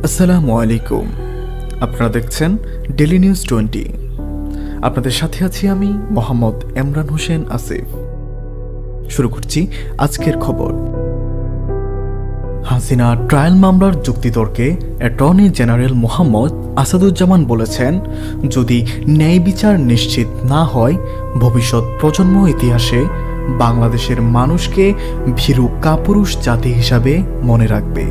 আসসালামু আলাইকুম। আপনারা দেখছেন ডেলি নিউজ 20। আপনাদের সাথে আছি আমি মোহাম্মদ এমরান হোসেন আসিফ। শুরু করছি আজকের খবর। হাসিনা ট্রায়াল মামলার যুক্তিতর্কে অ্যাটর্নি জেনারেল মোহাম্মদ আসাদুজ্জামান বলেছেন, যদি ন্যায় বিচার নিশ্চিত না হয় ভবিষ্যৎ প্রজন্ম ইতিহাসে বাংলাদেশের মানুষকে ভীরু কাপুরুষ জাতি হিসাবে মনে রাখবে।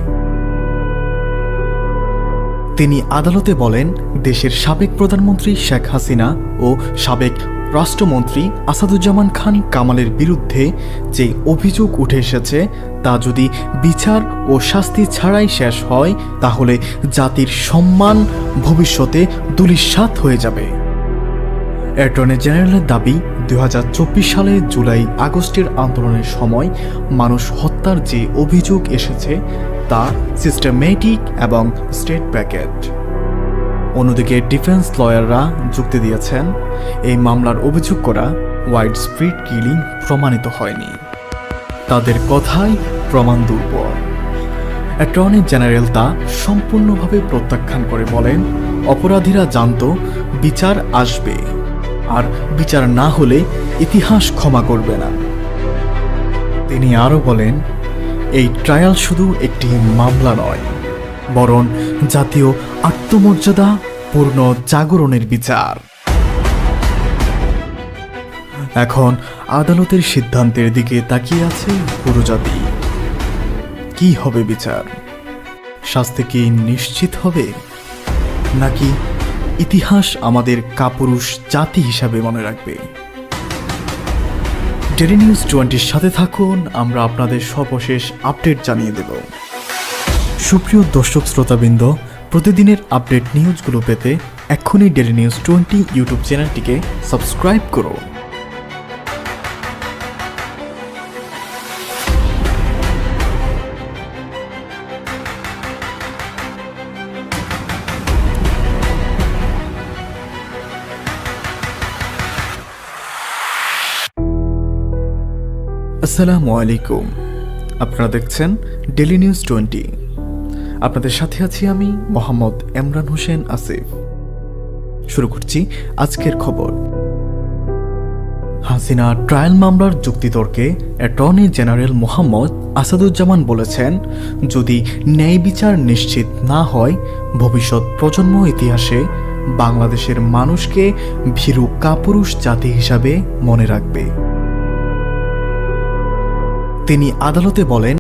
তিনি আদালতে বলেন, দেশের সাবেক প্রধানমন্ত্রী শেখ হাসিনা ও সাবেক রাষ্ট্রমন্ত্রী আসাদুজ্জামান খান কামালের বিরুদ্ধে যে অভিযোগ উঠে এসেছে তা যদি বিচার ও শাস্তি ছাড়াই শেষ হয় তাহলে জাতির সম্মান ভবিষ্যতে ধূলিসাৎ হয়ে যাবে। অ্যাটর্নি জেনারেলের দাবি, 2024 সালে জুলাই আগস্টের আন্দোলনের সময় মানুষ হত্যার যে অভিযোগ এসেছে তা সিস্টেমেটিক এবং স্টেট প্যাকেট। অন্যদিকে ডিফেন্স লয়াররা যুক্তি দিয়েছেন, এই মামলার অভিযোগ করা ওয়াইড স্প্রিড কিলিং প্রমাণিত হয়নি। তাদের কথাই প্রমাণ দুর্বল। অ্যাটর্নি জেনারেল তা সম্পূর্ণভাবে প্রত্যাখ্যান করে বলেন, অপরাধীরা জানত বিচার আসবে, আর বিচার না হলে ইতিহাস ক্ষমা করবে না। তিনি আরও বলেন, এই ট্রায়াল শুধু একটি মামলা নয়, বরং জাতীয় আত্মমর্যাদা পূর্ণ জাগরণের বিচার। এখন আদালতের সিদ্ধান্তের দিকে তাকিয়ে আছে পুরো জাতি। কি হবে বিচার? শাস্তি কি নিশ্চিত হবে, নাকি ইতিহাস আমাদের কাপুরুষ জাতি হিসাবে মনে রাখবে? ডেলি নিউজ 20 সাথে থাকুন, আমরা আপনাদের সর্বশেষ আপডেট জানিয়ে দেব। সুপ্রিয় দর্শক শ্রোতাবৃন্দ, প্রতিদিনের আপডেট নিউজগুলো পেতে এক্ষুনি ডেলি নিউজ 20 ইউটিউব চ্যানেলটিকে সাবস্ক্রাইব করুন। আসসালামু আলাইকুম। আপনারা দেখছেন ডেলি নিউজ 20। আপনাদের সাথে আছি আমি মোহাম্মদ এমরান হোসেন আসিফ। শুরু করছি আজকের খবর। হাসিনা ট্রায়াল মামলার যুক্তিতর্কে অ্যাটর্নি জেনারেল মোহাম্মদ আসাদুজ্জামান বলেছেন, যদি ন্যায় বিচার নিশ্চিত না হয় ভবিষ্যৎ প্রজন্ম ইতিহাসে বাংলাদেশের মানুষকে ভীরু কাপুরুষ জাতি হিসাবে মনে রাখবে। তিনি আদালতে বলেন,